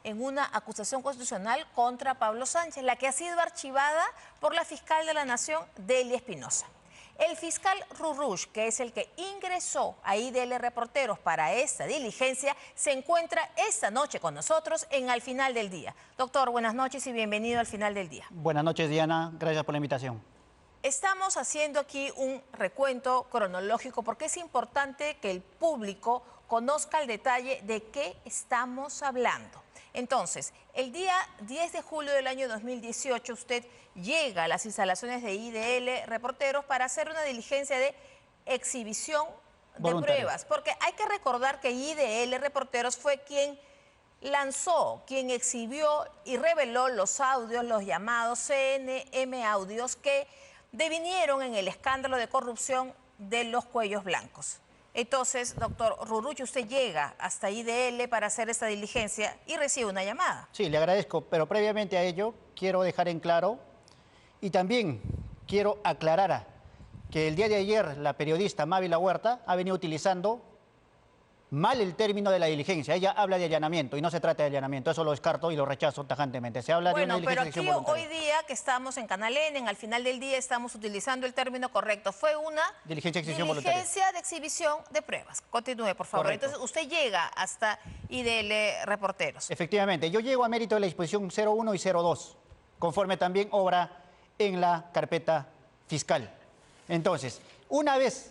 en una acusación constitucional contra Pablo Sánchez, la que ha sido archivada por la fiscal de la Nación, Delia Espinosa. El fiscal Rurush, que es el que ingresó a IDL Reporteros para esta diligencia, se encuentra esta noche con nosotros en Al Final del Día. Doctor, buenas noches y bienvenido al Final del Día. Buenas noches, Diana. Gracias por la invitación. Estamos haciendo aquí un recuento cronológico porque es importante que el público conozca el detalle de qué estamos hablando. Entonces, el día 10 de julio del año 2018, usted llega a las instalaciones de IDL Reporteros para hacer una diligencia de exhibición de pruebas. Porque hay que recordar que IDL Reporteros fue quien lanzó, quien exhibió y reveló los audios, los llamados CNM audios que devinieron en el escándalo de corrupción de los cuellos blancos. Entonces, doctor Ruruch, usted llega hasta IDL para hacer esta diligencia y recibe una llamada. Sí, le agradezco, pero previamente a ello quiero dejar en claro y también quiero aclarar que el día de ayer la periodista Mávila Huerta ha venido utilizando mal el término de la diligencia. Ella habla de allanamiento y no se trata de allanamiento, eso lo descarto y lo rechazo tajantemente. Se habla de una diligencia de exhibición voluntaria. Hoy día que estamos en Canal N, Al Final del Día, estamos utilizando el término correcto. Fue una diligencia de exhibición de pruebas. Continúe, por favor. Correcto. Entonces, usted llega hasta IDL Reporteros. Efectivamente, yo llego a mérito de la disposición 01 y 02, conforme también obra en la carpeta fiscal. Entonces, una vez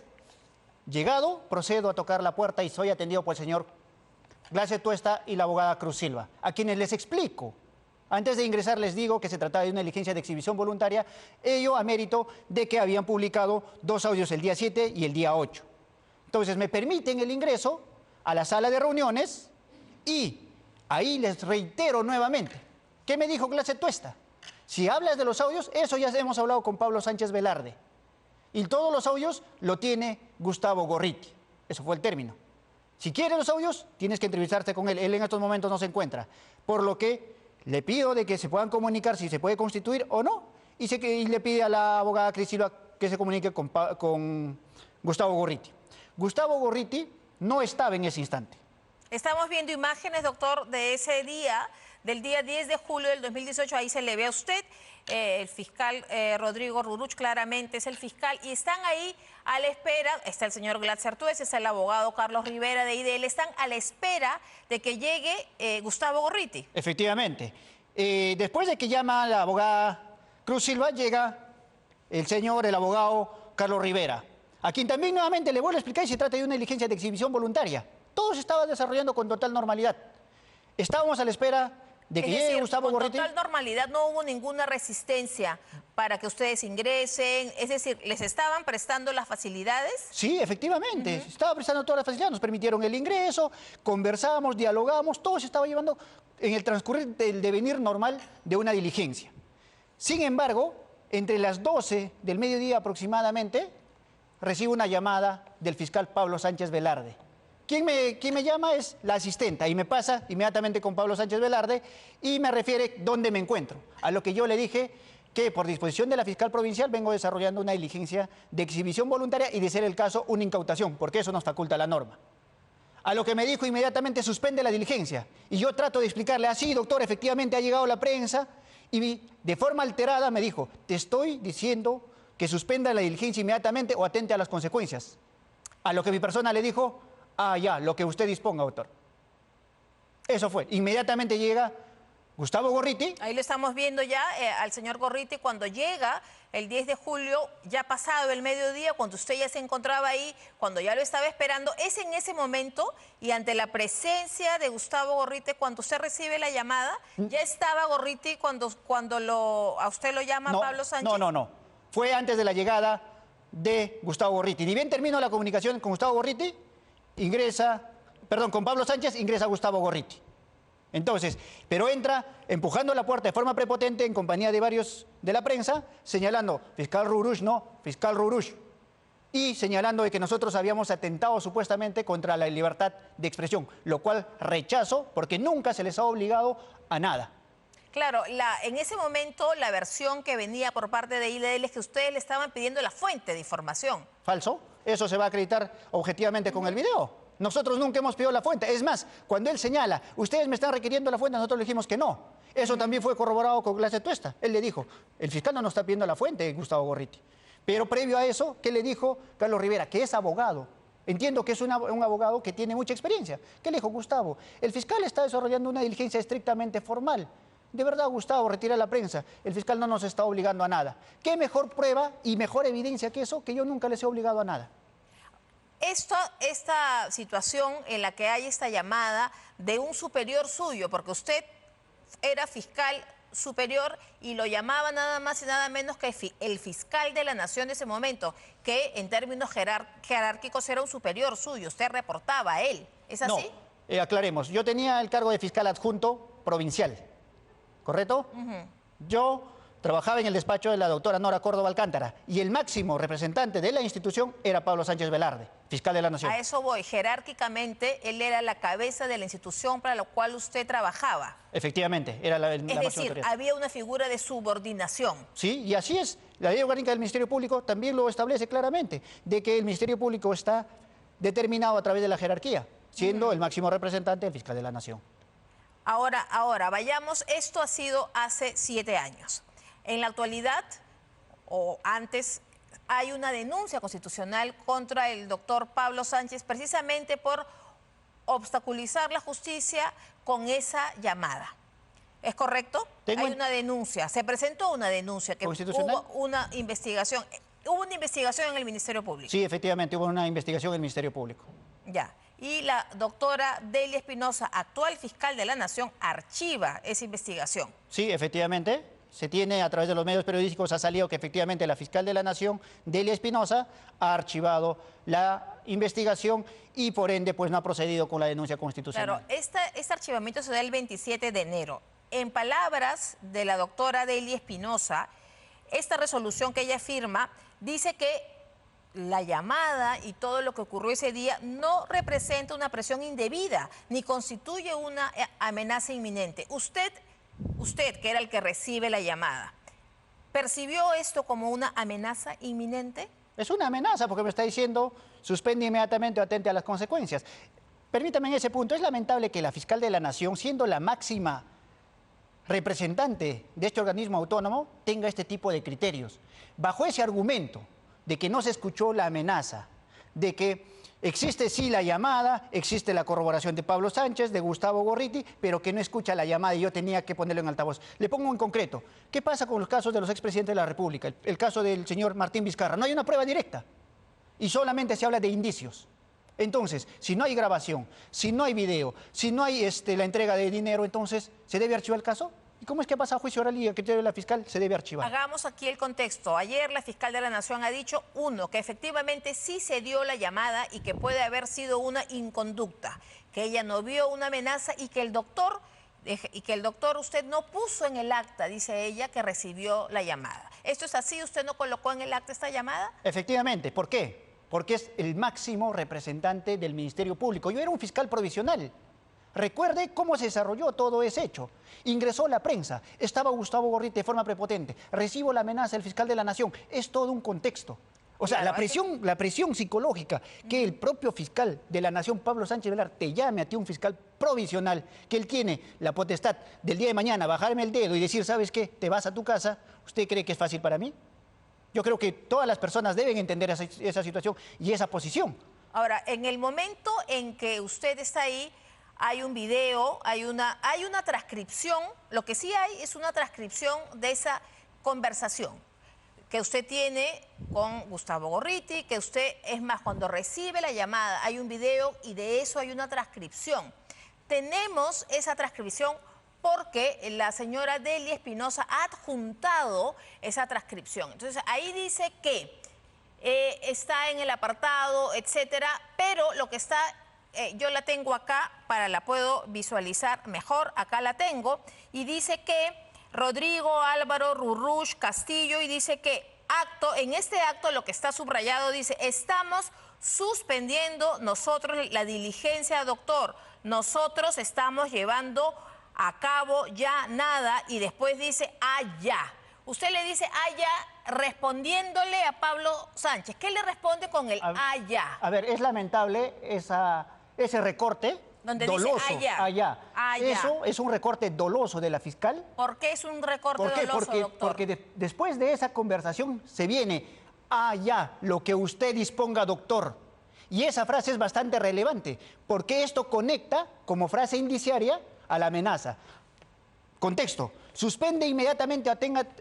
llegado, procedo a tocar la puerta y soy atendido por el señor Glace Tuesta y la abogada Cruz Silva, a quienes les explico. Antes de ingresar les digo que se trataba de una diligencia de exhibición voluntaria, ello a mérito de que habían publicado 2 audios el día 7 y el día 8. Entonces me permiten el ingreso a la sala de reuniones y ahí les reitero nuevamente. ¿Qué me dijo Glace Tuesta? Si hablas de los audios, eso ya hemos hablado con Pablo Sánchez Velarde. Y todos los audios lo tiene Gustavo Gorriti. Eso fue el término. Si quieres los audios, tienes que entrevistarte con él. Él en estos momentos no se encuentra. Por lo que le pido de que se puedan comunicar si se puede constituir o no. Y le pide a la abogada Cris Silva que se comunique con Gustavo Gorriti. Gustavo Gorriti no estaba en ese instante. Estamos viendo imágenes, doctor, de ese día, del día 10 de julio del 2018. Ahí se le ve a usted. El fiscal Rodrigo Ruruch claramente es el fiscal y están ahí a la espera, está el señor Glace Tuesta, está el abogado Carlos Rivera de IDL, están a la espera de que llegue Gustavo Gorriti. Efectivamente. Después de que llama la abogada Cruz Silva, llega el abogado Carlos Rivera, a quien también nuevamente le vuelvo a explicar y se trata de una diligencia de exhibición voluntaria. Todo se estaba desarrollando con total normalidad. Estábamos a la espera de que llegue Gustavo Gorriti. Con total normalidad, no hubo ninguna resistencia para que ustedes ingresen, es decir, ¿les estaban prestando las facilidades? Sí, efectivamente, estaba prestando todas las facilidades, nos permitieron el ingreso, conversamos, dialogamos, todo se estaba llevando en el transcurrir del devenir normal de una diligencia. Sin embargo, entre las 12 del mediodía aproximadamente, recibo una llamada del fiscal Pablo Sánchez Velarde. Quien me llama es la asistenta y me pasa inmediatamente con Pablo Sánchez Velarde y me refiere dónde me encuentro. A lo que yo le dije que por disposición de la fiscal provincial vengo desarrollando una diligencia de exhibición voluntaria y de ser el caso una incautación, porque eso nos faculta la norma. A lo que me dijo inmediatamente suspende la diligencia y yo trato de explicarle así, doctor, efectivamente ha llegado la prensa y de forma alterada me dijo, te estoy diciendo que suspenda la diligencia inmediatamente o atente a las consecuencias. A lo que mi persona le dijo, ah, ya, lo que usted disponga, doctor. Eso fue. Inmediatamente llega Gustavo Gorriti. Ahí lo estamos viendo ya al señor Gorriti cuando llega el 10 de julio, ya pasado el mediodía, cuando usted ya se encontraba ahí, cuando ya lo estaba esperando. Es en ese momento y ante la presencia de Gustavo Gorriti, cuando usted recibe la llamada, ¿ya estaba Gorriti cuando a usted lo llama Pablo Sánchez? No. Fue antes de la llegada de Gustavo Gorriti. Ni bien termino la comunicación con Gustavo Gorriti, con Pablo Sánchez ingresa Gustavo Gorriti. Entonces, pero entra empujando la puerta de forma prepotente en compañía de varios de la prensa, señalando, fiscal Ruruch, no, fiscal Ruruch. Y señalando de que nosotros habíamos atentado supuestamente contra la libertad de expresión, lo cual rechazo porque nunca se les ha obligado a nada. Claro, en ese momento la versión que venía por parte de IDL es que ustedes le estaban pidiendo la fuente de información. Falso. Eso se va a acreditar objetivamente con el video. Nosotros nunca hemos pedido la fuente. Es más, cuando él señala, ustedes me están requiriendo la fuente, nosotros le dijimos que no. Eso también fue corroborado con clase tuesta. Él le dijo, el fiscal no nos está pidiendo la fuente, Gustavo Gorriti. Pero previo a eso, ¿qué le dijo Carlos Rivera? Que es abogado. Entiendo que es un abogado que tiene mucha experiencia. ¿Qué le dijo Gustavo? El fiscal está desarrollando una diligencia estrictamente formal. De verdad, Gustavo, retira la prensa. El fiscal no nos está obligando a nada. ¿Qué mejor prueba y mejor evidencia que eso? Que yo nunca les he obligado a nada. Esta situación en la que hay esta llamada de un superior suyo, porque usted era fiscal superior y lo llamaba nada más y nada menos que el fiscal de la nación de ese momento, que en términos jerárquicos era un superior suyo, usted reportaba a él, ¿es así? No, aclaremos, yo tenía el cargo de fiscal adjunto provincial, ¿correcto? Yo trabajaba en el despacho de la doctora Nora Córdoba Alcántara y el máximo representante de la institución era Pablo Sánchez Velarde, fiscal de la Nación. A eso voy, jerárquicamente él era la cabeza de la institución para la cual usted trabajaba. Efectivamente, era la Es decir, había una figura de subordinación. Sí, y así es. La ley orgánica del Ministerio Público también lo establece claramente, de que el Ministerio Público está determinado a través de la jerarquía, siendo el máximo representante del fiscal de la Nación. Ahora, vayamos, esto ha sido hace 7 años. En la actualidad, o antes, hay una denuncia constitucional contra el doctor Pablo Sánchez precisamente por obstaculizar la justicia con esa llamada. ¿Es correcto? Hay una denuncia, se presentó una denuncia, que hubo una investigación. ¿Hubo una investigación en el Ministerio Público? Sí, efectivamente, hubo una investigación en el Ministerio Público. Ya. Y la doctora Delia Espinosa, actual fiscal de la Nación, archiva esa investigación. Sí, efectivamente. Se tiene a través de los medios periodísticos, ha salido que efectivamente la fiscal de la Nación, Delia Espinosa, ha archivado la investigación y por ende pues no ha procedido con la denuncia constitucional. Claro, este archivamiento se da el 27 de enero. En palabras de la doctora Delia Espinosa, esta resolución que ella firma dice que la llamada y todo lo que ocurrió ese día no representa una presión indebida ni constituye una amenaza inminente. Usted, que era el que recibe la llamada, ¿percibió esto como una amenaza inminente? Es una amenaza porque me está diciendo suspende inmediatamente o atente a las consecuencias. Permítame en ese punto, es lamentable que la fiscal de la Nación, siendo la máxima representante de este organismo autónomo, tenga este tipo de criterios. Bajo ese argumento de que no se escuchó la amenaza, de que existe sí la llamada, existe la corroboración de Pablo Sánchez, de Gustavo Gorriti, pero que no escucha la llamada y yo tenía que ponerlo en altavoz. Le pongo en concreto, ¿qué pasa con los casos de los expresidentes de la República? El caso del señor Martín Vizcarra, no hay una prueba directa y solamente se habla de indicios. Entonces, si no hay grabación, si no hay video, si no hay la entrega de dinero, entonces, ¿se debe archivar el caso? ¿Y cómo es que pasa a juicio oral y a criterio de la fiscal se debe archivar? Hagamos aquí el contexto. Ayer la fiscal de la Nación ha dicho, que efectivamente sí se dio la llamada y que puede haber sido una inconducta, que ella no vio una amenaza y que el doctor usted no puso en el acta, dice ella, que recibió la llamada. ¿Esto es así? ¿Usted no colocó en el acta esta llamada? Efectivamente. ¿Por qué? Porque es el máximo representante del Ministerio Público. Yo era un fiscal provisional. Recuerde cómo se desarrolló todo ese hecho. Ingresó la prensa, estaba Gustavo Gorriti de forma prepotente, recibo la amenaza del fiscal de la Nación. Es todo un contexto. O sea, claro, la presión psicológica que el propio fiscal de la Nación, Pablo Sánchez Velarde, te llame a ti un fiscal provisional, que él tiene la potestad del día de mañana bajarme el dedo y decir, ¿sabes qué? Te vas a tu casa. ¿Usted cree que es fácil para mí? Yo creo que todas las personas deben entender esa situación y esa posición. Ahora, en el momento en que usted está ahí, hay un video, hay una transcripción. Lo que sí hay es una transcripción de esa conversación que usted tiene con Gustavo Gorriti, que usted, es más, cuando recibe la llamada, hay un video y de eso hay una transcripción. Tenemos esa transcripción porque la señora Delia Espinosa ha adjuntado esa transcripción. Entonces, ahí dice que está en el apartado, etcétera, pero lo que está... yo la tengo acá, la puedo visualizar mejor, acá la tengo, y dice que Rodrigo Álvaro Rurruch Castillo, y dice que en este acto lo que está subrayado dice, estamos suspendiendo nosotros la diligencia, doctor, nosotros estamos llevando a cabo ya nada, y después dice, ya. Usted le dice, ya, respondiéndole a Pablo Sánchez. ¿Qué le responde con el ya? A ver, es lamentable esa ese recorte donde doloso dice allá. Eso es un recorte doloso de la fiscal. ¿Por qué es un recorte ¿Por qué? doloso, doctor? Porque después de esa conversación se viene allá, lo que usted disponga, doctor. Y esa frase es bastante relevante, porque esto conecta como frase indiciaria a la amenaza. Contexto: suspende inmediatamente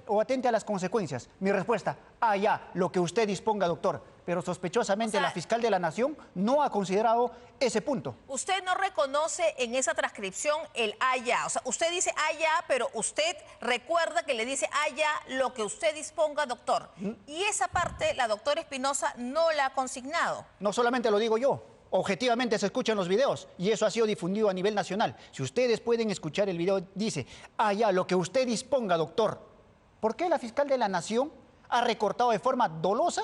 o atente a las consecuencias. Mi respuesta: allá, lo que usted disponga, doctor. Pero sospechosamente la fiscal de la Nación no ha considerado ese punto. Usted no reconoce en esa transcripción el allá. O sea, usted dice allá, pero usted recuerda que le dice allá lo que usted disponga, doctor. Y esa parte la doctora Espinosa no la ha consignado. No solamente lo digo yo, objetivamente se escuchan los videos y eso ha sido difundido a nivel nacional. Si ustedes pueden escuchar el video, dice allá, lo que usted disponga, doctor. ¿Por qué la fiscal de la Nación ha recortado de forma dolosa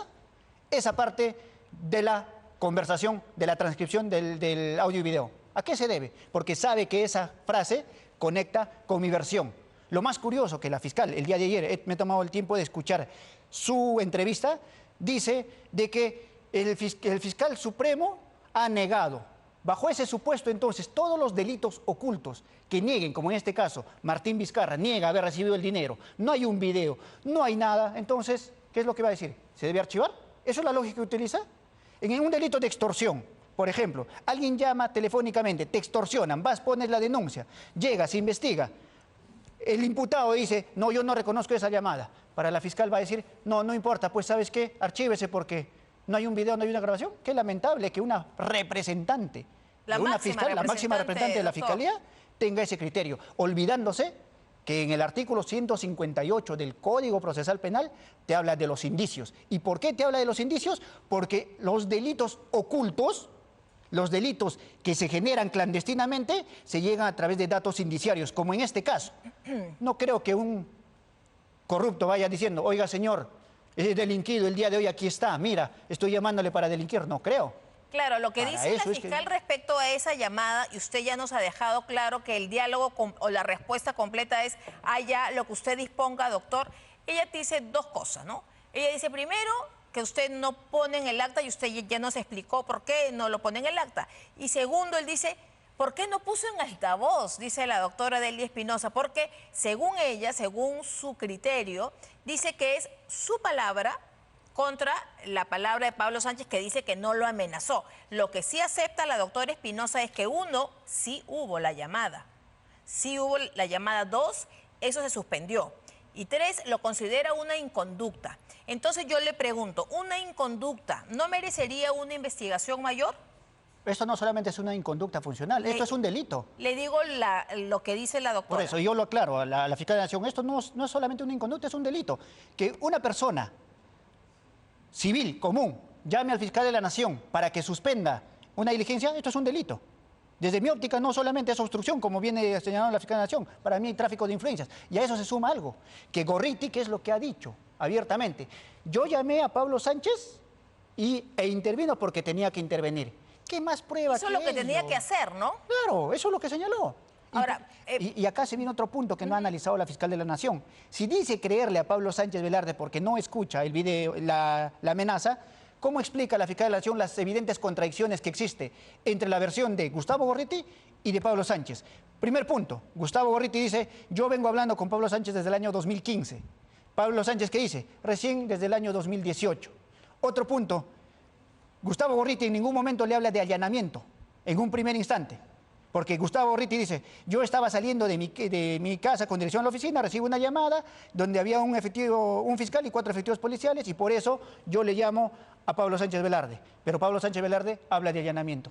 esa parte de la conversación, de la transcripción del audio y video? ¿A qué se debe? Porque sabe que esa frase conecta con mi versión. Lo más curioso que la fiscal, el día de ayer, me he tomado el tiempo de escuchar su entrevista, dice de que el fiscal supremo ha negado. Bajo ese supuesto, entonces, todos los delitos ocultos que nieguen, como en este caso, Martín Vizcarra niega haber recibido el dinero, no hay un video, no hay nada, entonces, ¿qué es lo que va a decir? ¿Se debe archivar? ¿Eso es la lógica que utiliza? En un delito de extorsión, por ejemplo, alguien llama telefónicamente, te extorsionan, vas, pones la denuncia, llega, se investiga, el imputado dice, no, yo no reconozco esa llamada. Para la fiscal va a decir, no, no importa, pues ¿sabes qué? Archívese porque no hay un video, no hay una grabación. Qué lamentable que una representante de una fiscal, la máxima representante de la Fiscalía, tenga ese criterio, olvidándose que en el artículo 158 del Código Procesal Penal te habla de los indicios. ¿Y por qué te habla de los indicios? Porque los delitos ocultos, los delitos que se generan clandestinamente, se llegan a través de datos indiciarios, como en este caso. No creo que un corrupto vaya diciendo, oiga señor, he delinquido el día de hoy, aquí está, mira, estoy llamándole para delinquir. No creo. Claro, lo que dice la fiscal respecto a esa llamada, y usted ya nos ha dejado claro que el diálogo o la respuesta completa es allá, lo que usted disponga, doctor. Ella dice dos cosas, ¿no? Ella dice primero que usted no pone en el acta, y usted ya nos explicó por qué no lo pone en el acta. Y segundo, él dice, ¿por qué no puso en altavoz? Dice la doctora Delia Espinosa, porque según ella, según su criterio, dice que es su palabra contra la palabra de Pablo Sánchez, que dice que no lo amenazó. Lo que sí acepta la doctora Espinosa es que uno, sí hubo la llamada. Sí hubo la llamada. Dos, eso se suspendió. Y tres, lo considera una inconducta. Entonces yo le pregunto, ¿una inconducta no merecería una investigación mayor? Esto no solamente es una inconducta funcional, esto es un delito. Le digo lo que dice la doctora. Por eso yo lo aclaro a la fiscal de la Nación, esto no es solamente una inconducta, es un delito. Que una persona civil, común, llame al fiscal de la Nación para que suspenda una diligencia, esto es un delito. Desde mi óptica no solamente es obstrucción, como viene señalando la fiscal de la Nación, para mí hay tráfico de influencias. Y a eso se suma algo, que Gorriti, ¿qué es lo que ha dicho abiertamente? Yo llamé a Pablo Sánchez e intervino porque tenía que intervenir. ¿Qué más pruebas? Eso es lo que tenía que hacer, ¿no? Claro, eso es lo que señaló. Ahora, y acá se viene otro punto que no ha analizado la fiscal de la Nación. Si dice creerle a Pablo Sánchez Velarde porque no escucha el video, la amenaza, ¿cómo explica la fiscal de la Nación las evidentes contradicciones que existe entre la versión de Gustavo Gorriti y de Pablo Sánchez? Primer punto, Gustavo Gorriti dice, yo vengo hablando con Pablo Sánchez desde el año 2015. Pablo Sánchez, ¿qué dice? Recién desde el año 2018. Otro punto, Gustavo Gorriti en ningún momento le habla de allanamiento, en un primer instante. Porque Gustavo Gorriti dice, yo estaba saliendo de mi casa con dirección a la oficina, recibo una llamada donde había un fiscal y 4 efectivos policiales y por eso yo le llamo a Pablo Sánchez Velarde. Pero Pablo Sánchez Velarde habla de allanamiento.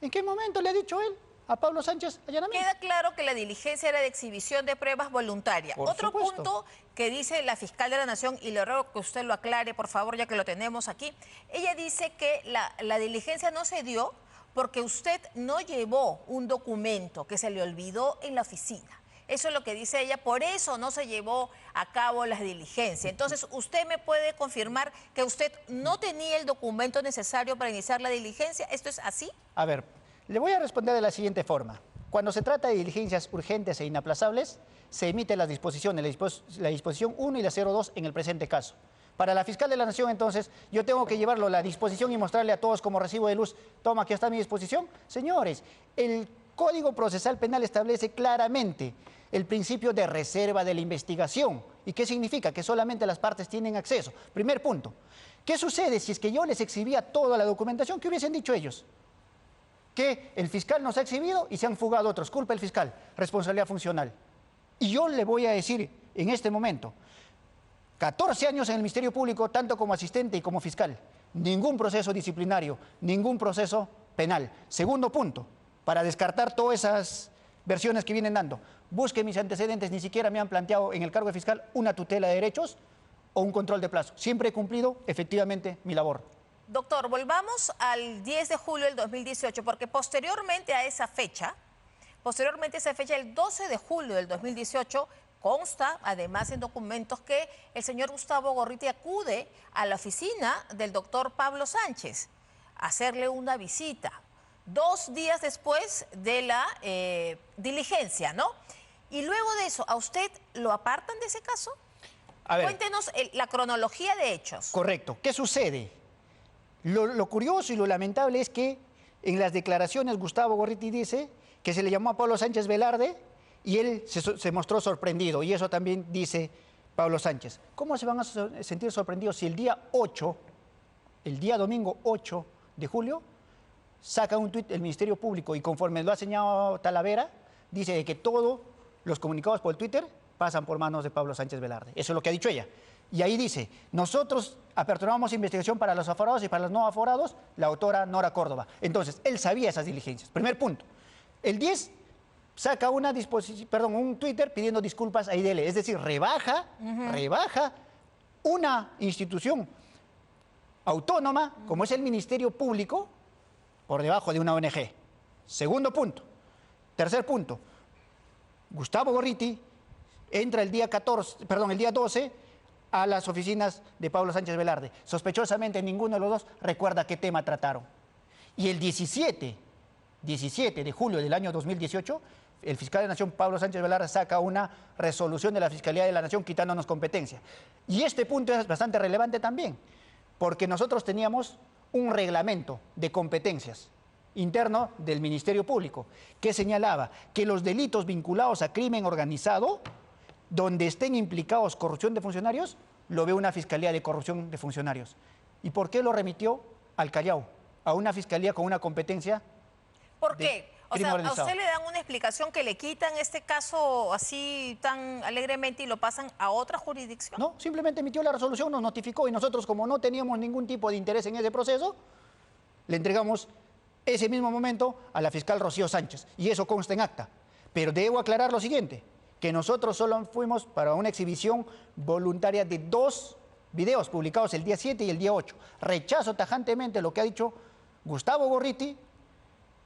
¿En qué momento le ha dicho él a Pablo Sánchez allanamiento? Queda claro que la diligencia era de exhibición de pruebas voluntaria. Otro punto que dice la fiscal de la Nación, y le ruego que usted lo aclare, por favor, ya que lo tenemos aquí. Ella dice que la diligencia no se dio porque usted no llevó un documento que se le olvidó en la oficina. Eso es lo que dice ella, por eso no se llevó a cabo la diligencia. Entonces, ¿usted me puede confirmar que usted no tenía el documento necesario para iniciar la diligencia? ¿Esto es así? A ver, le voy a responder de la siguiente forma. Cuando se trata de diligencias urgentes e inaplazables, se emiten las disposiciones, la disposición 1 y la 02 en el presente caso. Para la fiscal de la Nación, entonces, yo tengo que llevarlo a la disposición y mostrarle a todos como recibo de luz, toma, aquí está mi disposición. Señores, el Código Procesal Penal establece claramente el principio de reserva de la investigación. ¿Y qué significa? Que solamente las partes tienen acceso. Primer punto. ¿Qué sucede si es que yo les exhibía toda la documentación? ¿Qué hubiesen dicho ellos? Que el fiscal nos ha exhibido y se han fugado otros. Culpa del fiscal, responsabilidad funcional. Y yo le voy a decir en este momento, 14 años en el Ministerio Público, tanto como asistente y como fiscal. Ningún proceso disciplinario, ningún proceso penal. Segundo punto, para descartar todas esas versiones que vienen dando. Busque mis antecedentes, ni siquiera me han planteado en el cargo de fiscal una tutela de derechos o un control de plazo. Siempre he cumplido efectivamente mi labor. Doctor, volvamos al 10 de julio del 2018, porque posteriormente a esa fecha, el 12 de julio del 2018, consta, además en documentos, que el señor Gustavo Gorriti acude a la oficina del doctor Pablo Sánchez a hacerle una visita, 2 días después de la diligencia, ¿no? Y luego de eso, ¿a usted lo apartan de ese caso? A ver, cuéntenos la cronología de hechos. Correcto. ¿Qué sucede? Lo curioso y lo lamentable es que en las declaraciones Gustavo Gorriti dice que se le llamó a Pablo Sánchez Velarde y él se mostró sorprendido, y eso también dice Pablo Sánchez. ¿Cómo se van a sentir sorprendidos si el día domingo 8 de julio, saca un tuit el Ministerio Público y conforme lo ha señalado Talavera, dice de que todos los comunicados por el Twitter pasan por manos de Pablo Sánchez Velarde? Eso es lo que ha dicho ella. Y ahí dice, nosotros aperturamos investigación para los aforados y para los no aforados, la autora Nora Córdoba. Entonces, él sabía esas diligencias. Primer punto. El 10 saca un Twitter pidiendo disculpas a IDL. Es decir, rebaja una institución autónoma, como es el Ministerio Público, por debajo de una ONG. Segundo punto. Tercer punto. Gustavo Gorriti entra el día 12 a las oficinas de Pablo Sánchez Velarde. Sospechosamente ninguno de los dos recuerda qué tema trataron. Y el 17 de julio del año 2018, el fiscal de la Nación, Pablo Sánchez Velarde, saca una resolución de la Fiscalía de la Nación quitándonos competencia. Y este punto es bastante relevante también, porque nosotros teníamos un reglamento de competencias interno del Ministerio Público que señalaba que los delitos vinculados a crimen organizado, donde estén implicados corrupción de funcionarios, lo ve una Fiscalía de Corrupción de Funcionarios. ¿Y por qué lo remitió al Callao, a una fiscalía con una competencia? ¿Por qué? O sea, ¿a usted le dan una explicación que le quitan este caso así tan alegremente y lo pasan a otra jurisdicción? No, simplemente emitió la resolución, nos notificó y nosotros, como no teníamos ningún tipo de interés en ese proceso, le entregamos ese mismo momento a la fiscal Rocío Sánchez. Y eso consta en acta. Pero debo aclarar lo siguiente, que nosotros solo fuimos para una exhibición voluntaria de 2 videos publicados el día 7 y el día 8. Rechazo tajantemente lo que ha dicho Gustavo Gorriti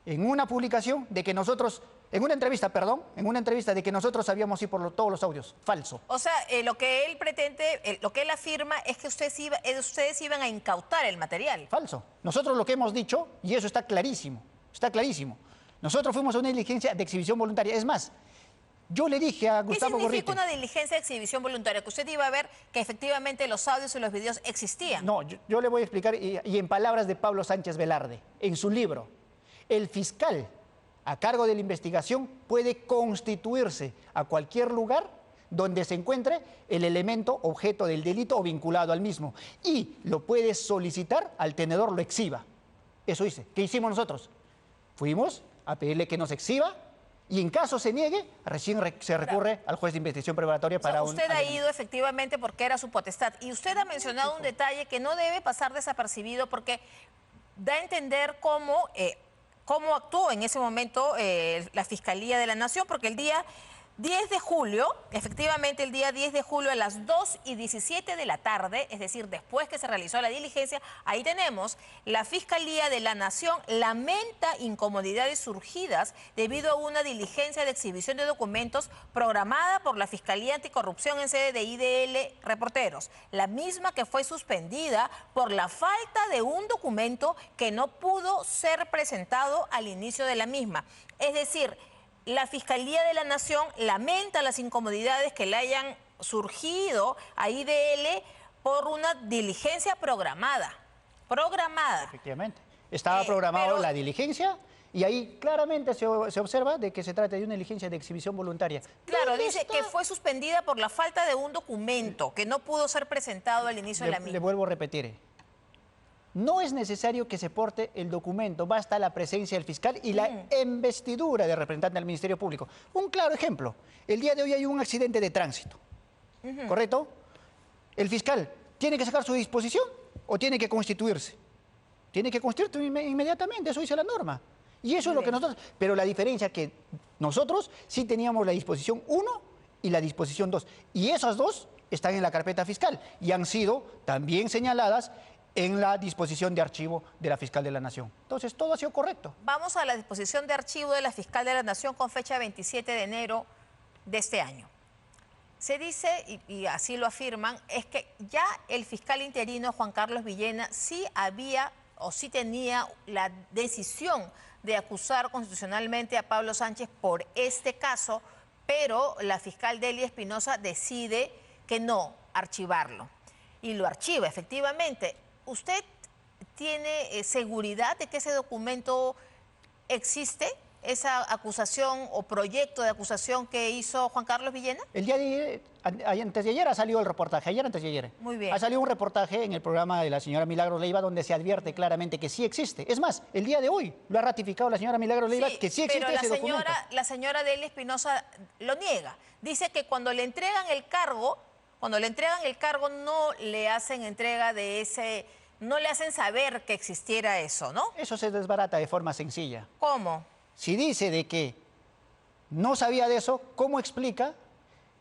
en una publicación de que nosotros, en una entrevista de que nosotros sabíamos ir por todos los audios. Falso. O sea, lo que él pretende, lo que él afirma es que ustedes iban a incautar el material. Falso. Nosotros lo que hemos dicho, y eso está clarísimo, nosotros fuimos a una diligencia de exhibición voluntaria. Es más, yo le dije a Gustavo Gorriti... ¿Qué significa una diligencia de exhibición voluntaria? Que usted iba a ver que efectivamente los audios y los videos existían. No, yo le voy a explicar, y en palabras de Pablo Sánchez Velarde, en su libro, el fiscal a cargo de la investigación puede constituirse a cualquier lugar donde se encuentre el elemento objeto del delito o vinculado al mismo, y lo puede solicitar al tenedor lo exhiba. Eso dice. ¿Qué hicimos nosotros? Fuimos a pedirle que nos exhiba, y en caso se niegue, recién se recurre al juez de investigación preparatoria para Usted ha ido efectivamente porque era su potestad. Y usted ha mencionado un detalle que no debe pasar desapercibido porque da a entender cómo actuó en ese momento la Fiscalía de la Nación, porque el día 10 de julio, efectivamente el día 10 de julio a las 2:17 de la tarde, es decir, después que se realizó la diligencia, ahí tenemos, la Fiscalía de la Nación lamenta incomodidades surgidas debido a una diligencia de exhibición de documentos programada por la Fiscalía Anticorrupción en sede de IDL Reporteros, la misma que fue suspendida por la falta de un documento que no pudo ser presentado al inicio de la misma. Es decir, la Fiscalía de la Nación lamenta las incomodidades que le hayan surgido a IDL por una diligencia programada. Programada. Efectivamente. Estaba programado pero- la diligencia y ahí claramente se observa de que se trata de una diligencia de exhibición voluntaria. Claro, ¿Dónde dice está? que fue suspendida por la falta de un documento que no pudo ser presentado al inicio de la Le misma. vuelvo a repetir. No es necesario que se porte el documento, basta la presencia del fiscal y la investidura del representante del Ministerio Público. Un claro ejemplo, el día de hoy hay un accidente de tránsito, ¿correcto? El fiscal tiene que sacar su disposición o tiene que constituirse. Tiene que constituirse inmediatamente, eso dice la norma. Y eso es lo que nosotros... Pero la diferencia es que nosotros sí teníamos la disposición 1 y la disposición 2. Y esas dos están en la carpeta fiscal y han sido también señaladas en la disposición de archivo de la Fiscal de la Nación. Entonces, todo ha sido correcto. Vamos a la disposición de archivo de la Fiscal de la Nación con fecha 27 de enero de este año. Se dice, y así lo afirman, es que ya el fiscal interino Juan Carlos Villena sí había o sí tenía la decisión de acusar constitucionalmente a Pablo Sánchez por este caso, pero la fiscal Delia Espinosa decide que no, archivarlo. Y lo archiva, efectivamente. ¿Usted tiene seguridad de que ese documento existe? ¿Esa acusación o proyecto de acusación que hizo Juan Carlos Villena? El día de antes de ayer ha salido el reportaje, antes de ayer. Muy bien. Ha salido un reportaje en el programa de la señora Milagros Leiva donde se advierte claramente que sí existe. Es más, el día de hoy lo ha ratificado la señora Milagros Leiva que sí existe ese documento. Pero la señora Delia Espinosa lo niega. Dice que cuando le entregan el cargo, no le hacen entrega de ese, no le hacen saber que existiera eso, ¿no? Eso se desbarata de forma sencilla. ¿Cómo? Si dice de que no sabía de eso, ¿cómo explica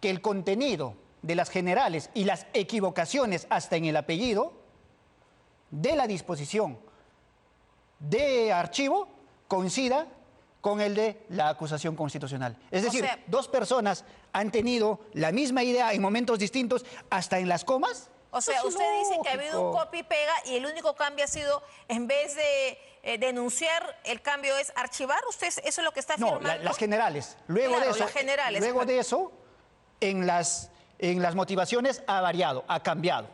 que el contenido de las generales y las equivocaciones hasta en el apellido de la disposición de archivo coincida con el de la acusación constitucional? Es decir, dos personas han tenido la misma idea en momentos distintos, hasta en las comas. O sea, Eso es usted dice que ha habido un lógico. copy y pega y el único cambio ha sido, en vez de denunciar, el cambio es archivar. ¿Usted eso es lo que está afirmando? No, las generales. Luego Claro, de eso, las generales. Luego de eso, en las motivaciones ha variado, ha cambiado,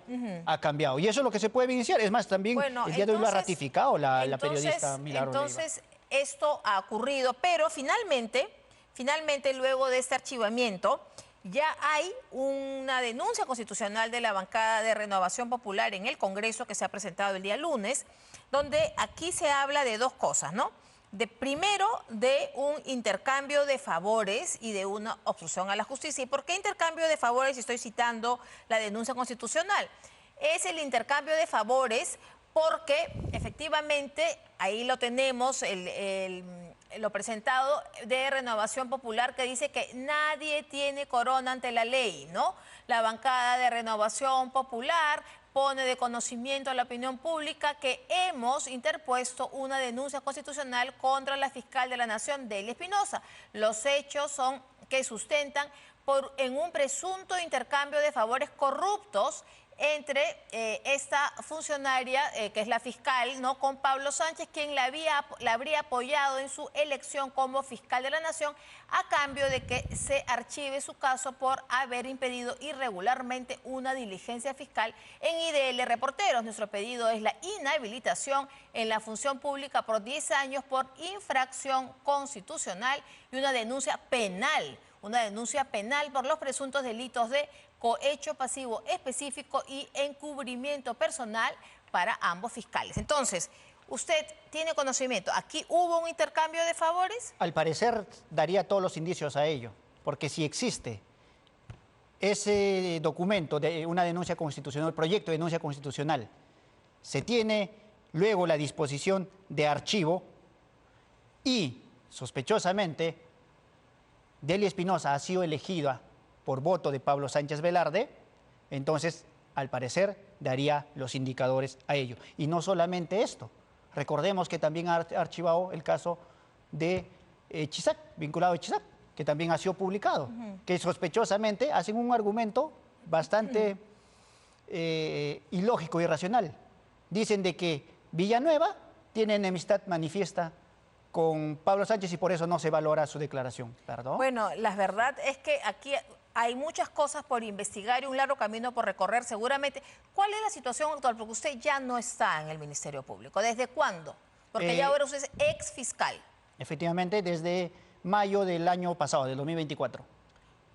ha cambiado. Y eso es lo que se puede evidenciar. Es más, también Bueno, el día de hoy lo ha entonces- ratificado la periodista Milagros Leiva. Entonces, esto ha ocurrido, pero finalmente, luego de este archivamiento, ya hay una denuncia constitucional de la bancada de Renovación Popular en el Congreso que se ha presentado el día lunes, donde aquí se habla de dos cosas, ¿no? Primero, de un intercambio de favores y de una obstrucción a la justicia. ¿Y por qué intercambio de favores? Estoy citando la denuncia constitucional. Es el intercambio de favores porque efectivamente, ahí lo tenemos, lo presentado de Renovación Popular, que dice que nadie tiene corona ante la ley, ¿no? La bancada de Renovación Popular pone de conocimiento a la opinión pública que hemos interpuesto una denuncia constitucional contra la fiscal de la Nación, Delia Espinosa. Los hechos son que sustentan en un presunto intercambio de favores corruptos entre esta funcionaria, que es la fiscal, ¿no?, con Pablo Sánchez, quien la habría apoyado en su elección como fiscal de la Nación, a cambio de que se archive su caso por haber impedido irregularmente una diligencia fiscal en IDL Reporteros. Nuestro pedido es la inhabilitación en la función pública por 10 años por infracción constitucional y una denuncia penal por los presuntos delitos de cohecho pasivo específico y encubrimiento personal para ambos fiscales. Entonces, ¿usted tiene conocimiento? ¿Aquí hubo un intercambio de favores? Al parecer daría todos los indicios a ello, porque si existe ese documento de una denuncia constitucional, proyecto de denuncia constitucional, se tiene luego la disposición de archivo y, sospechosamente, Delia Espinosa ha sido elegida por voto de Pablo Sánchez Velarde, entonces, al parecer, daría los indicadores a ello. Y no solamente esto, recordemos que también ha archivado el caso de Chisac, vinculado a Chisac, que también ha sido publicado, que sospechosamente hacen un argumento bastante ilógico y irracional. Dicen de que Villanueva tiene enemistad manifiesta con Pablo Sánchez y por eso no se valora su declaración. ¿Perdón? Bueno, la verdad es que aquí hay muchas cosas por investigar y un largo camino por recorrer seguramente. ¿Cuál es la situación actual? Porque usted ya no está en el Ministerio Público. ¿Desde cuándo? Porque ya ahora usted es ex fiscal. Efectivamente, desde mayo del año pasado, del 2024.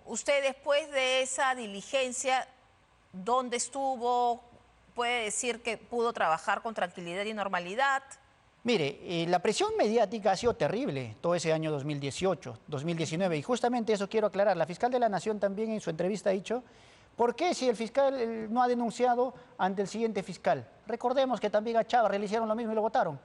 Usted después de esa diligencia, ¿dónde estuvo? ¿Puede decir que pudo trabajar con tranquilidad y normalidad? Mire, la presión mediática ha sido terrible todo ese año 2018, 2019, y justamente eso quiero aclarar. La fiscal de la Nación también en su entrevista ha dicho, ¿por qué si el fiscal no ha denunciado ante el siguiente fiscal? Recordemos que también a Chávez le hicieron lo mismo y lo votaron.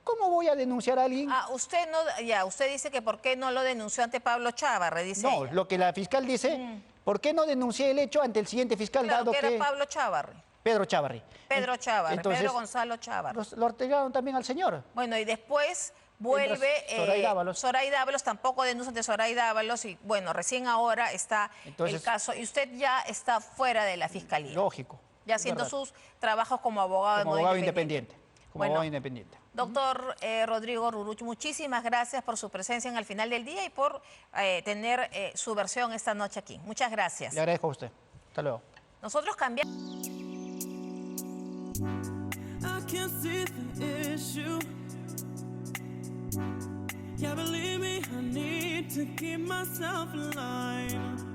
¿Cómo voy a denunciar a alguien? Usted no, ya, usted dice que ¿por qué no lo denunció ante Pablo Chávarri? Dice No, ella. lo que la fiscal dice, ¿por qué no denuncié el hecho ante el siguiente fiscal? Claro, dado que era que Pablo Chávarri. Pedro Chávarri. Pedro Chávarri, Entonces, Pedro Gonzalo Chávarri. Lo ordenaron también al señor. Bueno, y después vuelve Zoraida Ábalos. Zoraida Ábalos, tampoco denuncia ante Zoraida Ábalos, y bueno, recién ahora está Entonces, el caso, y usted ya está fuera de la fiscalía. Lógico. Ya haciendo sus trabajos como abogado de Como modo abogado independiente. Como Bueno, abogado independiente. Doctor Rodrigo Ruruch, muchísimas gracias por su presencia en Al Final del Día y por tener su versión esta noche aquí. Muchas gracias. Le agradezco a usted. Hasta luego. Nosotros cambiamos. I can't see the issue. Yeah, believe me, I need to keep myself in line.